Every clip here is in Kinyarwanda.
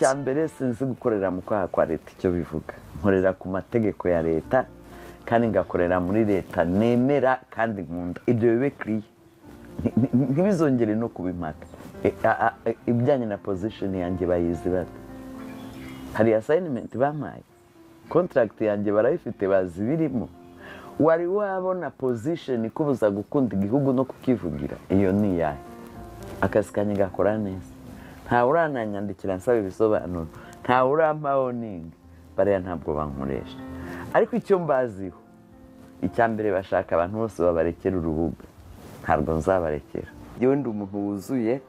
icyambere sinzi gukorera mu kwaha kwa leta icyo bivuga. Nkorera ku mategeko ya leta kandi ngakorera muri leta nemera kandi nkunda. Ibyo bibe clear. Ntibizongere no kubimaka. Ibijyanye na position yanjye bayizi bate. Hari assignment bamaye. Contract yanjye barayifite bazi birimo. Wari wabona position ikubuza gukunda igihugu no kukivugira. Iyo ni yahe. Akazi kanjye gakora neza. Nta urananyandikira nsaba ibisobanuro. Nta urampaho ninga. Bariya ntabwo bankoresha. Ariko icyo mbaziho. Icyambere bashaka abantu bose babarekera urubuga. Ntabwo nzabarekera. Yewe ndi umuntu wuzuye.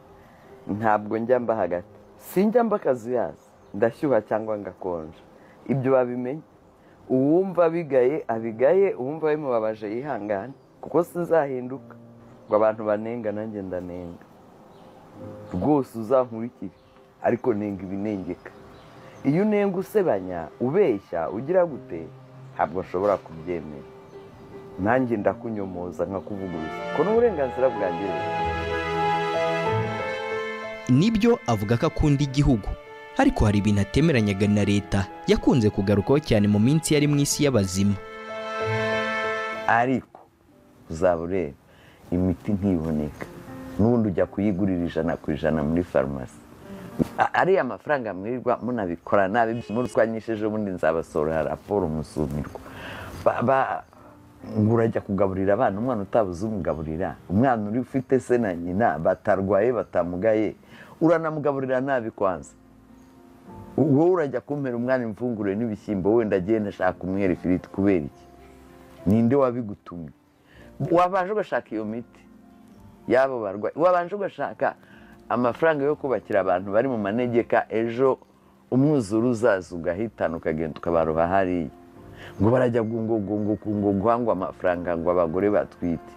Ntabwo njya mba hagati. Sinjya mba akazuyaza. Ndashyuha cyangwa ngakonja. Ibyo babimenye. Uwumva bigaye abigaye, uwumva bimubabaje yihangane. Kuko sinzahinduka. Ngo abantu banenga nanjye ndanenga. Rwose uzankurikire. Ariko nenga ibinengeka. Iyo unenga usebanya, ubeshya, ugira gute, ntabwo nshobora kubyemera. Nanjye ndakunyomoza nkakuvuguruza. Ko n'uburenganzira bwanjye. Nibyo avuga ko akunda igihugu, ariko hari ibintu atemeranyaga na leta yakunze kugarukaho cyane mu minsi yari mu isi y'abazima. Ariko uzabure imiti ntiboneka. N'ubundi ujya kuyigurira 100% muri farumasi. Ari amafaranga mwirirwa munabikora nabi muruswanyishije ubundi nzabasora raporo musumirwa. Ngurajya kugaburira abana umwana utabuze umugaburira. Umwana uri ufite se na nyina batarwaye batamugaye. Uranamugaburira nabi kwanza. Wowe urajya kumpera umwana imfungure n'ibishyimbo wenda agiye ndashaka umwere ifiriti kubera iki? Ninde wabigutumye? Wabanje ugashaka iyo miti yabo barwaye. Wabanje ugashaka amafaranga yo kubakira abantu bari mu manegeka ejo umwuzuru uzaza ugahitana ukagenda ukabaroha hariya. Ngo barajya guhangwa amafaranga ngo abagore batwite.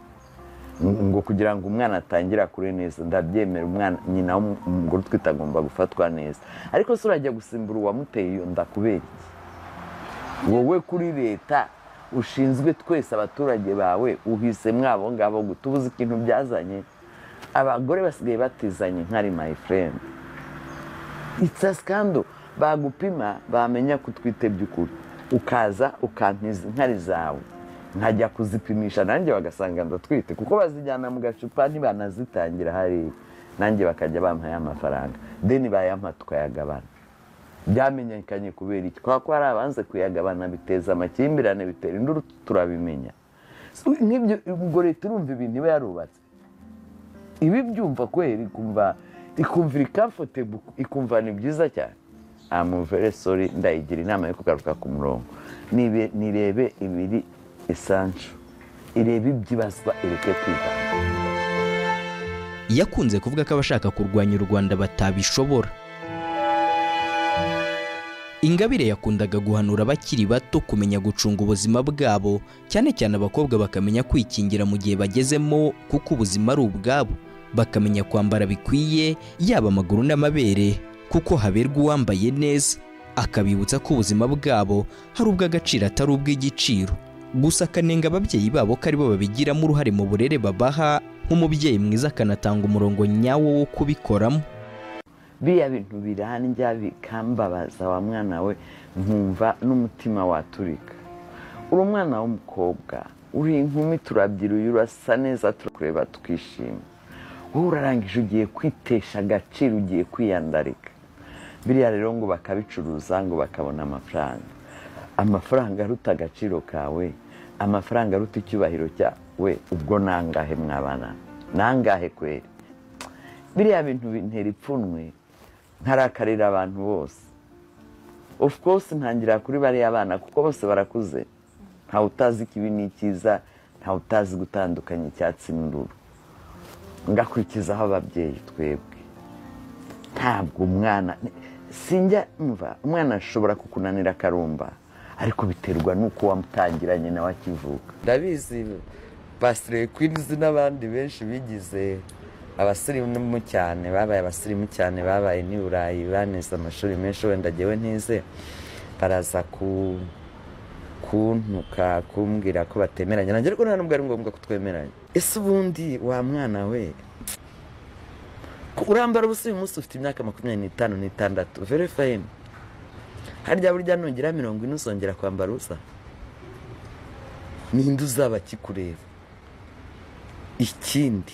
Ngo kugira ngo umwana atangira kure neza. Ndabyemera umwana nyina umugore utwite agomba gufatwa neza. Ariko se urajya gusimbura uwamuteye iyo nda kubera iki? Wowe kuri leta ushinzwe twese abaturage bawe uhise mwabo ngabo gutubuza ikintu byazanye. Abagore basigaye batizanye nkari my friend. It's a scandal. Bagupima bamenya kutwite by'ukuri. Ukaza ukantiza nkari zawe. Nkajya kuzipimisha nanjye bagasanga ndatwite kuko bazijyana mu gacupa ntibanazitangira hari nanjye bakajya bampaye amafaranga. Deni bayampa tukayagabana. Byamenyekanye kubera iki? Kwa ari abanze kuyagabana biteza amakimbirane bitera induru turabimenya. Nk'ibyo ubwo leta urumva ibintu iba yarubatse. Ibi byumva kweri ikumva comfortable ikumva ni byiza cyane. I'm very sorry ndayigira inama yo kugaruka ku murongo. Nirebe ibiri essential. Irebe ibyibazwa ireke kwivanga. Yakunze kuvuga ko abashaka kurwanya u Rwanda batabishobora. Ingabire yakundaga guhanura abakiri bato kumenya gucunga ubuzima bwabo, cyane cyane abakobwa bakamenya kwikingira mu gihe bagezemo kuko ubuzima ari ubwabo. Bakamenya kwambara bikwiye yaba amaguru n'amabere kuko haberwa uwambaye neza. Akabibutsa ko ubuzima bwabo hari ubw'agaciro atari ubw'igiciro. Gusa akanenga ababyeyi babo ko aribo babigiramo uruhare mu burere babaha. Nk'umubyeyi mwiza akanatanga umurongo nyawo wo kubikoramo. Biya bintu birandya bikambabaza wa mwana we nkumva n'umutima waturika. Uri umwana w'umukobwa, uri inkumi turabyiruye urasa neza turakureba tukishima. Wowe urarangije ugiye kwitesha agaciro ugiye kwiyandarika. Biriya rero ngo bakabicuruza ngo bakabona amafaranga. Amafaranga aruta agaciro kawe, amafaranga aruta icyubahiro cyawe, ubwo nangahe mwabana? Nangahe kweri? Biriya bintu bintera ipfunwe. Ntarakarira abantu bose. Of course ntangira kuri bariya abana kuko bose barakuze. Nta utazi ikibi n'ikiza, nta utazi gutandukanya icyatsi n'ururu. Ngakurikizaho ababyeyi twebwe. Ntabwo umwana sinjya mva umwana ashobora kukunanira karumba ariko biterwa nuko wamutangiranye nawe akivuka. Ndabizi Pastor Queens n'abandi benshi bigize abasirimu cyane babaye abasirimu cyane babaye ni Burayi baneze amashuri menshi wenda jewe ntize baraza kuntuka kumbwira ko batemeranya nanjye ariko nta nubwo ari ngombwa kutwemeranya. Ese ubundi wa mwana we urambara ubusa uyu munsi ufite imyaka 25 very fine. Harya burya nongera 40 uzongera kwambara ubusa, ninde uzaba kikureba? Ikindi,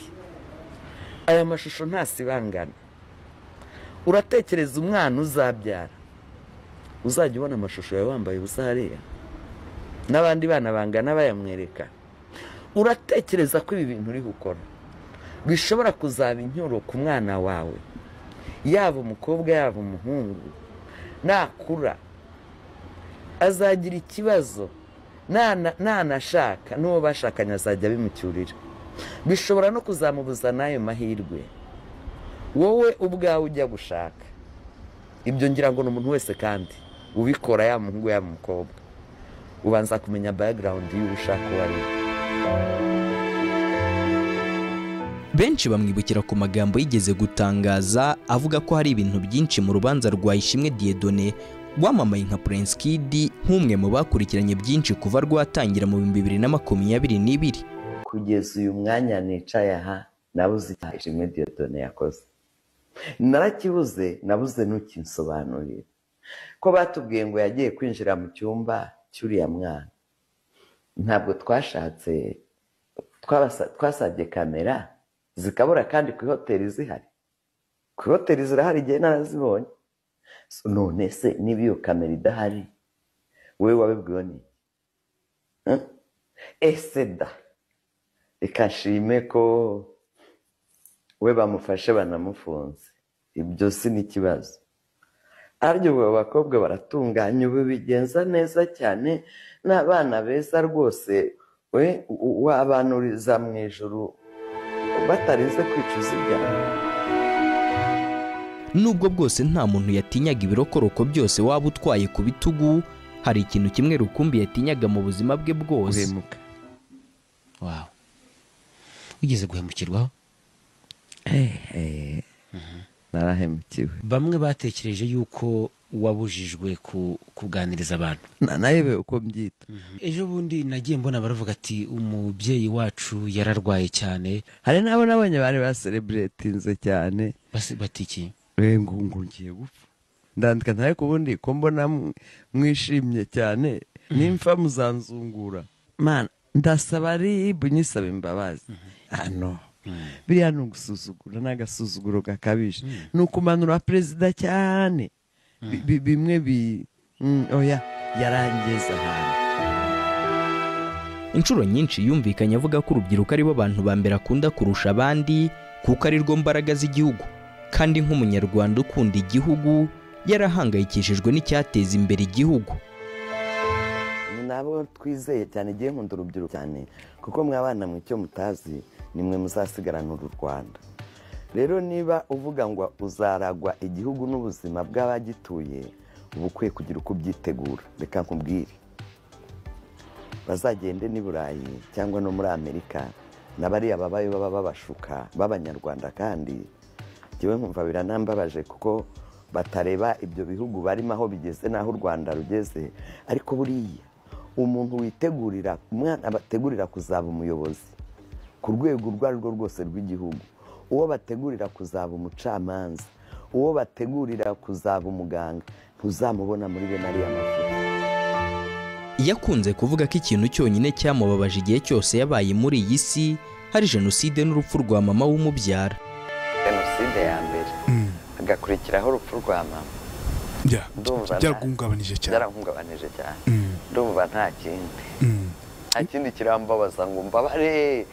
aya mashusho ntasibangana. Uratekereza umwana uzabyara uzajya ubona amashusho yawe wambaye ubusa hariya n'abandi bana bangana bayamwereka? Uratekereza ko ibi bintu uri gukora bishobora kuzaba incyuro ku mwana wawe, yaba umukobwa yaba umuhungu? Nakura azagira ikibazo, nanashaka n'uwo bashakanye azajya bimucyurira. Bishobora no kuzamubuza n'ayo mahirwe wowe ubwawe ujya gushaka. Ibyo ngira ngo n'umuntu wese kandi ubikora, yaba umuhungu yaba umukobwa, ubanza kumenya background y'ubushaka wari. Benshi bamwibukira ku magambo yigeze gutangaza avuga ko hari ibintu byinshi mu rubanza rwa Ishimwe Dieudonné wamamaye nka Prince Kid, nk'umwe mu bakurikiranye byinshi kuva rwatangira mu 2022. Kugeza uyu mwanya nicaye aha nabuze icyaha Ishimwe Dieudonné yakoze. Narakibuze, nabuze n'ukinsobanurira. Ko batubwiye ngo yagiye kwinjira mu cyumba cy'uriya mwana. Ntabwo twashatse, twasabye kamera zikabura kandi ku hoteli zihari. Ku hoteli zirahari igihe narazibonye. None se niba iyo kamera idahari wewe wabibwiwe ni? Ese da reka nshime ko we bamufashe banamufunze, ibyo si n'ikibazo. Aryo abo bakobwa baratunganye, ubu bigenza neza cyane, n'abana beza rwose. We wabanuriza mu ijuru batarize kwicuza ibyaha. Nubwo bwose nta muntu yatinyaga ibirokoroko byose waba utwaye ku bitugu, hari ikintu kimwe rukumbi yatinyaga mu buzima bwe bwose. Guhemuka. Wow. Ugeze guhemukirwaho? Narahemukiwe. Bamwe batekereje yuko wabujijwe kuganiriza abantu. Nayewe uko mbyita. Ejo bundi nagiye mbona baravuga ati umubyeyi wacu yararwaye cyane. Hari nabo nabonye bari baselebratinze cyane. Batiki? Ngo ngiye gupfa. Ndandika ntaye kubundi ko mbona mwishimye cyane, nimfa muzanzungura. Man, ndasaba ari bunyisaba imbabazi. No. Biriya nugusuzugura n'agasuzuguro gakabije. Nukumanura perezida cyane. Bimwe oya yarangeza hano. Inshuro nyinshi yumvikanye avuga ko urubyiruko ari bo bantu bambera akunda kurusha abandi, kuko ari rwo mbaraga z'igihugu. Kandi nk'umunyarwanda ukunda igihugu yarahangayikishijwe n'icyateza imbere igihugu. Nabo twizeye cyane, igihe nkunda urubyiruko cyane, kuko mwabana mu cyo mutazi nimwe muzasigarana uru Rwanda. Rero niba uvuga ngo uzaragwa igihugu n'ubuzima bw'abagituye, ubu ukwiye kugira uko ubyitegura. Reka nkubwire, bazagende ni Burayi cyangwa no muri Amerika, n'abari ababaye baba babashuka b'abanyarwanda, kandi kiwe nkumva biranambabaje kuko batareba ibyo bihugu barimo aho bigeze naho u Rwanda rugeze. Ariko buriya umuntu witegurira, umwana bategurira kuzaba umuyobozi ku rwego urwo ari rwo rwose rw'igihugu, uwo bategurira kuzaba umucamanza, uwo bategurira kuzaba umuganga, ntuzamubona muri bene ariya mafoto. Yakunze kuvuga ko ikintu cyonyine cyamubabaje igihe cyose yabaye muri iyi si hari jenoside n'urupfu rwa mama w'umubyara. Jenoside ya mbere agakurikiraho urupfu rwa mama. Byarahungabanije cyane. Ndumva nta kindi kirambabaza ngo mbabare,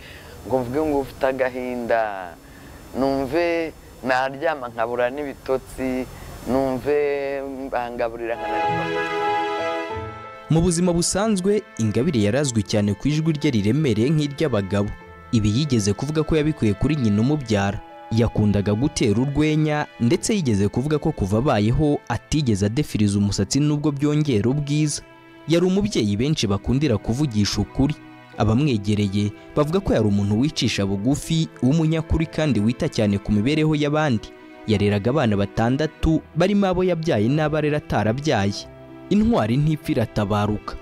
ngo mvuge ngo ufite agahinda, numve naryama nkabura n'ibitotsi, numve bangaburira nkananirwa. Mu buzima busanzwe Ingabire yarazwi cyane ku ijwi rye riremereye nk'iry'abagabo. Ibi yigeze kuvuga ko yabikuye kuri nyina umubyara. Yakundaga gutera urwenya, ndetse yigeze kuvuga ko kuva abayeho atigeze adefiriza umusatsi nubwo byongera ubwiza. Yari umubyeyi benshi bakundira kuvugisha ukuri. Abamwegereye bavuga ko yari umuntu wicisha bugufi, w'umunyakuri kandi wita cyane ku mibereho y'abandi. Yareraga abana 6 barimo abo yabyaye n'abarera atarabyaye. Intwari ntipfa iratabaruka.